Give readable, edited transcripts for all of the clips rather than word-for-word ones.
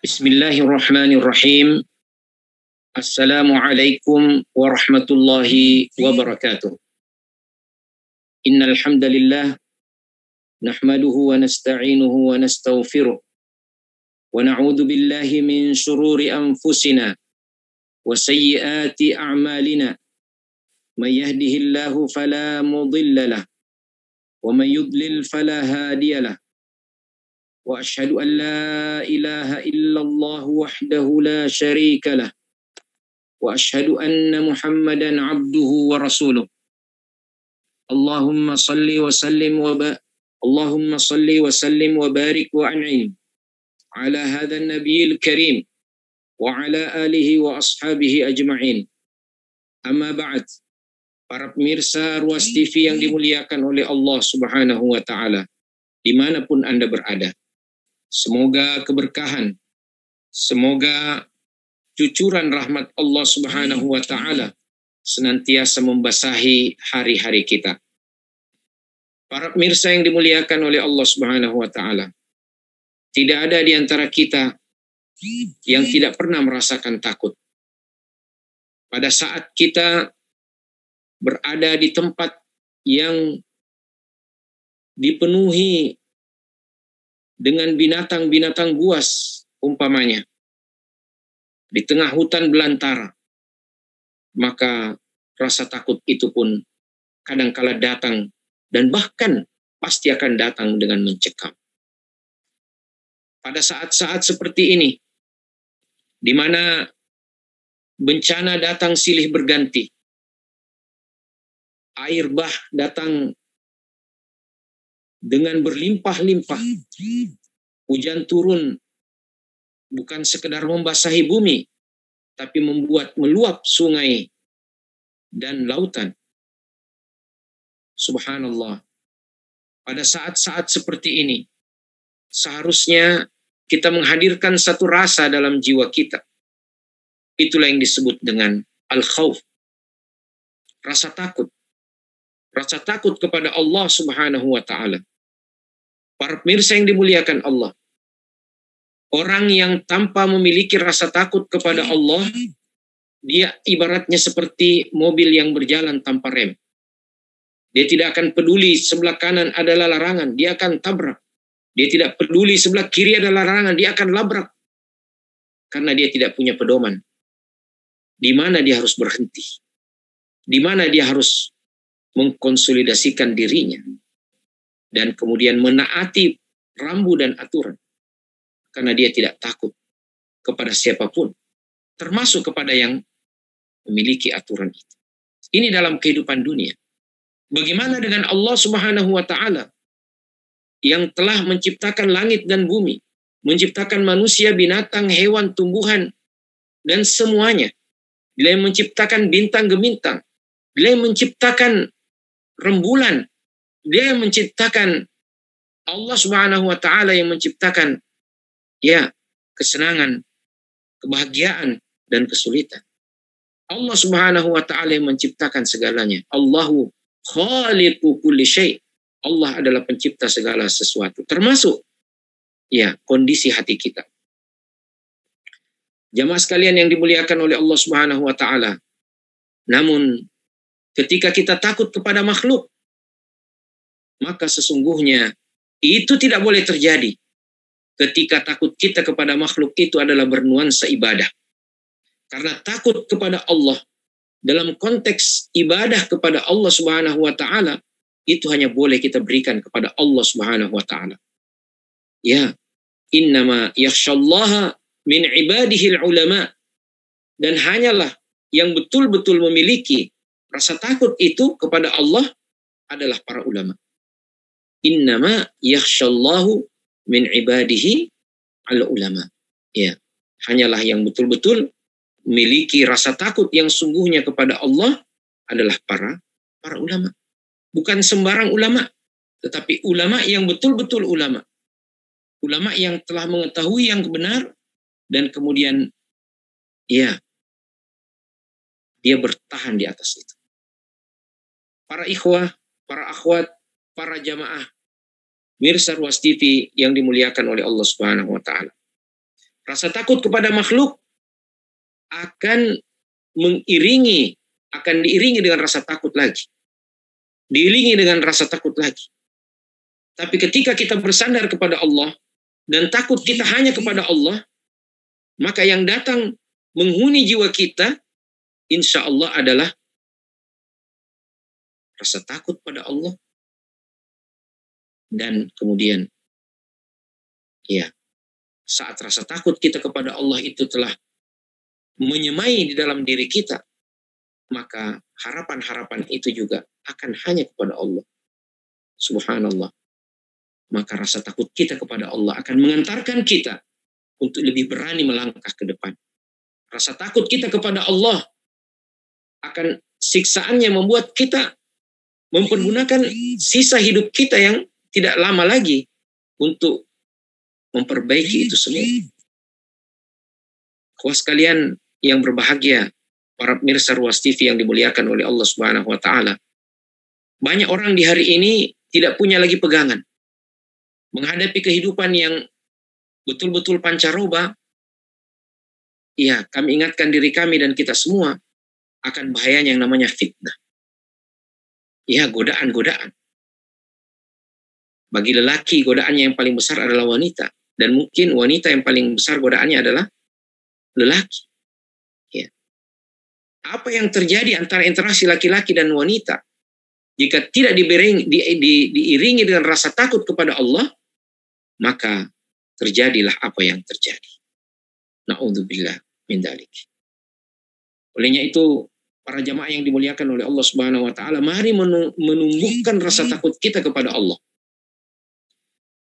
Bismillahirrahmanirrahim. Assalamualaikum warahmatullahi wabarakatuh. Innal hamdalillah nahmaduhu wa nasta'inuhu wa nastaghfiruh wa na'udzu billahi min shururi anfusina wa sayyiati a'malina. May yahdihillahu fala mudilla lahu wa may yudlil fala hadiya lahu. Wa asyhadu an la ilaha illallah wahdahu la syarika lah. Wa asyhadu anna Muhammadan abduhu wa rasuluh. Allahumma salli wa sallim wa barik wa an'im ala hadha an-nabiyil karim wa ala alihi wa ashabihi ajma'in. Amma ba'd. Para pemirsa Ruas TV yang dimuliakan oleh Allah Subhanahu wa taala, dimanapun Anda berada, semoga keberkahan, semoga cucuran rahmat Allah Subhanahu wa taala senantiasa membasahi hari-hari kita. Para pemirsa yang dimuliakan oleh Allah Subhanahu wa taala, tidak ada di antara kita yang tidak pernah merasakan takut. Pada saat kita berada di tempat yang dipenuhi dengan binatang-binatang buas umpamanya, di tengah hutan belantara, maka rasa takut itu pun kadangkala datang dan bahkan pasti akan datang dengan mencekam. Pada saat-saat seperti ini, di mana bencana datang silih berganti, air bah datang dengan berlimpah-limpah, hujan turun bukan sekedar membasahi bumi, tapi membuat meluap sungai dan lautan. Subhanallah. Pada saat-saat seperti ini, seharusnya kita menghadirkan satu rasa dalam jiwa kita. Itulah yang disebut dengan al-khauf. Rasa takut. Rasa takut kepada Allah Subhanahu wa taala. Para pemirsa yang dimuliakan Allah, orang yang tanpa memiliki rasa takut kepada Allah, dia ibaratnya seperti mobil yang berjalan tanpa rem. Dia tidak akan peduli sebelah kanan adalah larangan, dia akan tabrak. Dia tidak peduli sebelah kiri adalah larangan, dia akan labrak. Karena dia tidak punya pedoman. Di mana dia harus berhenti? Di mana dia harus mengkonsolidasikan dirinya dan kemudian menaati rambu dan aturan, karena dia tidak takut kepada siapapun, termasuk kepada yang memiliki aturan itu. Ini dalam kehidupan dunia. Bagaimana dengan Allah Subhanahu wa taala yang telah menciptakan langit dan bumi, menciptakan manusia, binatang, hewan, tumbuhan, dan semuanya. Dia yang menciptakan bintang gemintang, dia yang menciptakan rembulan, dia yang menciptakan, Allah Subhanahu wa taala yang menciptakan kesenangan, kebahagiaan dan kesulitan. Allah Subhanahu wa taala yang menciptakan segalanya. Allahu khaliqu kulli syai'. Allah adalah pencipta segala sesuatu, termasuk kondisi hati kita. Jamaah sekalian yang dimuliakan oleh Allah Subhanahu wa taala. Namun ketika kita takut kepada makhluk, maka sesungguhnya itu tidak boleh terjadi. Ketika takut kita kepada makhluk itu adalah bernuansa ibadah. Karena takut kepada Allah dalam konteks ibadah kepada Allah Subhanahu wa taala itu hanya boleh kita berikan kepada Allah Subhanahu wa taala. Innama yakhsyallaha min ibadihi ulama. Dan hanyalah yang betul-betul memiliki rasa takut itu kepada Allah adalah para ulama. Innama yakhsyallahu min ibadihi al-ulama. Hanyalah yang betul-betul memiliki rasa takut yang sungguhnya kepada Allah adalah para ulama. Bukan sembarang ulama, tetapi ulama yang betul-betul ulama. Ulama yang telah mengetahui yang benar dan kemudian dia bertahan di atas itu. Para ikhwah, para akhwat, para jamaah mirsa Ruas TV yang dimuliakan oleh Allah Subhanahu wa taala. Rasa takut kepada makhluk akan diiringi dengan rasa takut lagi. Diiringi dengan rasa takut lagi. Tapi ketika kita bersandar kepada Allah dan takut kita hanya kepada Allah, maka yang datang menghuni jiwa kita, insya Allah adalah rasa takut pada Allah. Dan kemudian, ya, saat rasa takut kita kepada Allah itu telah menyemai di dalam diri kita, maka harapan-harapan itu juga akan hanya kepada Allah. Subhanallah. Maka rasa takut kita kepada Allah akan mengantarkan kita untuk lebih berani melangkah ke depan. Rasa takut kita kepada Allah akan siksaannya membuat kita mempergunakan sisa hidup kita yang tidak lama lagi untuk memperbaiki itu semua. Kawan sekalian yang berbahagia, para pemirsa Ruas TV yang dimuliakan oleh Allah Subhanahu wa taala. Banyak orang di hari ini tidak punya lagi pegangan. Menghadapi kehidupan yang betul-betul pancaroba, ya, kami ingatkan diri kami dan kita semua akan bahayanya yang namanya fitnah. Ya, godaan-godaan. Bagi lelaki, godaannya yang paling besar adalah wanita. Dan mungkin wanita yang paling besar godaannya adalah lelaki. Ya. Apa yang terjadi antara interaksi laki-laki dan wanita, jika tidak diiringi dengan rasa takut kepada Allah, maka terjadilah apa yang terjadi. Na'udzubillah min dzalik. Olehnya itu, para jamaah yang dimuliakan oleh Allah Subhanahu wa taala, mari menumbuhkan rasa takut kita kepada Allah.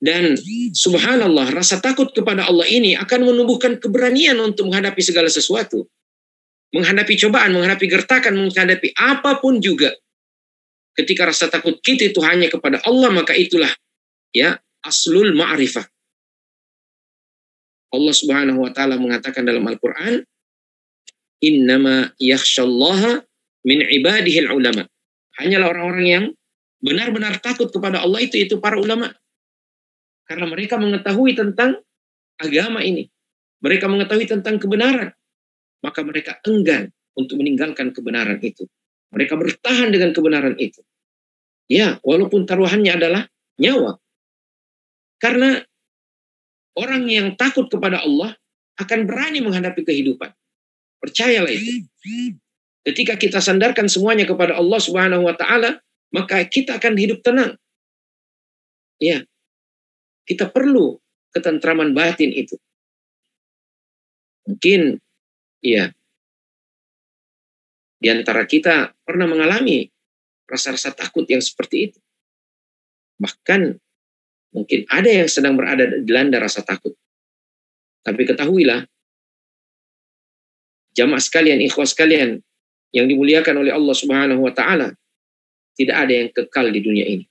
Dan subhanallah, rasa takut kepada Allah ini akan menumbuhkan keberanian untuk menghadapi segala sesuatu. Menghadapi cobaan, menghadapi gertakan, menghadapi apapun juga. Ketika rasa takut kita itu hanya kepada Allah, maka itulah, ya, aslul ma'rifah. Allah Subhanahu wa taala mengatakan dalam Al-Qur'an, innama yakhsyallaha min ibadihil ulama. Hanyalah orang-orang yang benar-benar takut kepada Allah itu para ulama. Karena mereka mengetahui tentang agama ini. Mereka mengetahui tentang kebenaran. Maka mereka enggan untuk meninggalkan kebenaran itu. Mereka bertahan dengan kebenaran itu. Ya, walaupun taruhannya adalah nyawa. Karena orang yang takut kepada Allah akan berani menghadapi kehidupan. Percayalah itu. Ketika kita sandarkan semuanya kepada Allah Subhanahu wa taala, maka kita akan hidup tenang. Ya. Kita perlu ketentraman batin itu. Mungkin, ya, di antara kita pernah mengalami rasa-rasa takut yang seperti itu. Bahkan, mungkin ada yang sedang berada di dilanda rasa takut. Tapi ketahuilah, jamaah sekalian, ikhwah sekalian, yang dimuliakan oleh Allah Subhanahu wa taala, tidak ada yang kekal di dunia ini.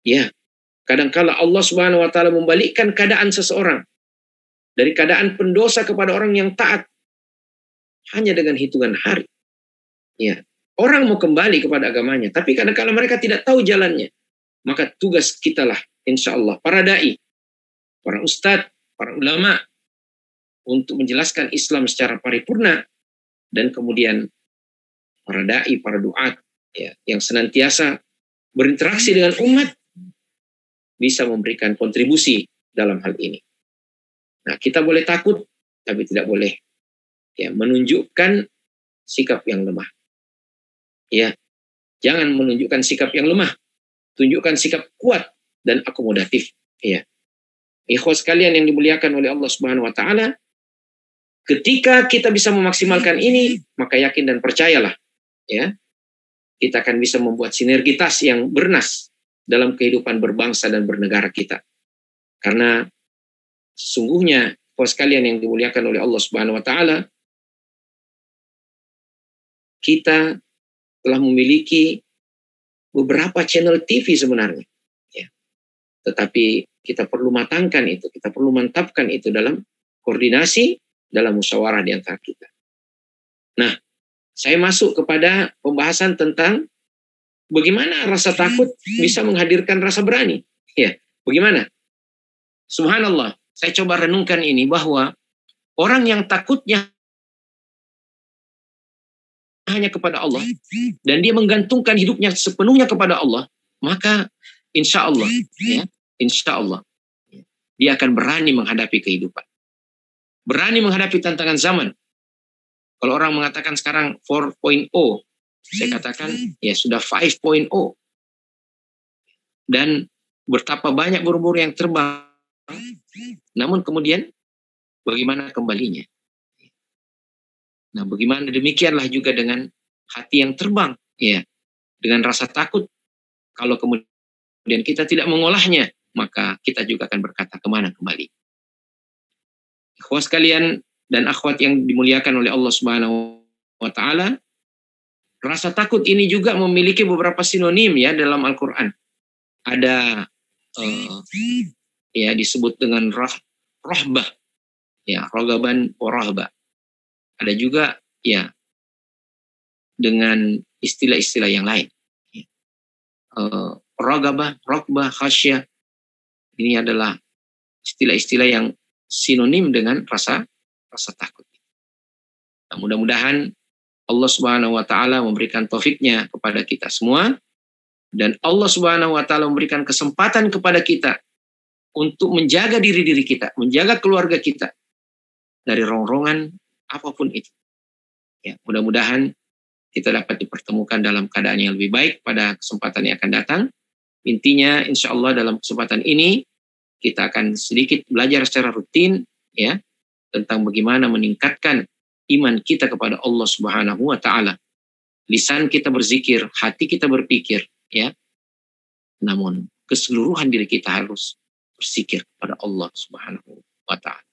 Ya. Kadangkala Allah Subhanahu wa taala membalikkan keadaan seseorang dari keadaan pendosa kepada orang yang taat hanya dengan hitungan hari. Ya, orang mau kembali kepada agamanya, tapi kadangkala mereka tidak tahu jalannya. Maka tugas kita lah, insya Allah, para dai, para ustadz, para ulama, untuk menjelaskan Islam secara paripurna, dan kemudian para dai, para duat, ya, yang senantiasa berinteraksi dengan umat, bisa memberikan kontribusi dalam hal ini. Nah, kita boleh takut, tapi tidak boleh, ya, menunjukkan sikap yang lemah. Ya, jangan menunjukkan sikap yang lemah, tunjukkan sikap kuat dan akomodatif. Ya, ikhwas sekalian yang dimuliakan oleh Allah Subhanahu wa taala, ketika kita bisa memaksimalkan ini, maka yakin dan percayalah, ya, kita akan bisa membuat sinergitas yang bernas dalam kehidupan berbangsa dan bernegara kita. Karena sesungguhnya, kawan sekalian yang dimuliakan oleh Allah Subhanahu wa taala, kita telah memiliki beberapa channel TV sebenarnya. Ya. Tetapi kita perlu matangkan itu, kita perlu mantapkan itu dalam koordinasi, dalam musyawarah di antara kita. Nah, saya masuk kepada pembahasan tentang bagaimana rasa takut bisa menghadirkan rasa berani. Ya, bagaimana? Subhanallah. saya coba renungkan ini, bahwa orang yang takutnya hanya kepada Allah dan dia menggantungkan hidupnya sepenuhnya kepada Allah, maka insya Allah, ya, insya Allah dia akan berani menghadapi kehidupan, berani menghadapi tantangan zaman. Kalau orang mengatakan sekarang 4.0, saya katakan ya sudah 5.0. Dan betapa banyak burung-burung yang terbang, namun kemudian bagaimana kembalinya? Nah, bagaimana demikianlah juga dengan hati yang terbang, ya, dengan rasa takut. Kalau kemudian kita tidak mengolahnya, maka kita juga akan berkata, kemana kembali? Ikhwas sekalian dan akhwat yang dimuliakan oleh Allah Subhanahu wa Ta'ala, rasa takut ini juga memiliki beberapa sinonim ya dalam Al-Quran. Ada ya disebut dengan rahbah, ya, rogaban warahbah. Ada juga ya dengan istilah-istilah yang lain. Ragabah, rokbah, khasyah, ini adalah istilah-istilah yang sinonim dengan rasa takut. Nah, mudah-mudahan Allah Subhanahu wa Ta'ala memberikan taufiknya kepada kita semua, dan Allah Subhanahu wa Ta'ala memberikan kesempatan kepada kita untuk menjaga diri kita, menjaga keluarga kita dari rongrongan apapun itu. Ya, mudah-mudahan kita dapat dipertemukan dalam keadaan yang lebih baik pada kesempatan yang akan datang. Intinya, insya Allah dalam kesempatan ini kita akan sedikit belajar secara rutin ya tentang bagaimana meningkatkan iman kita kepada Allah Subhanahu wa Ta'ala. Lisan kita berzikir, hati kita berpikir, ya. Namun keseluruhan diri kita harus berzikir kepada Allah Subhanahu wa Ta'ala.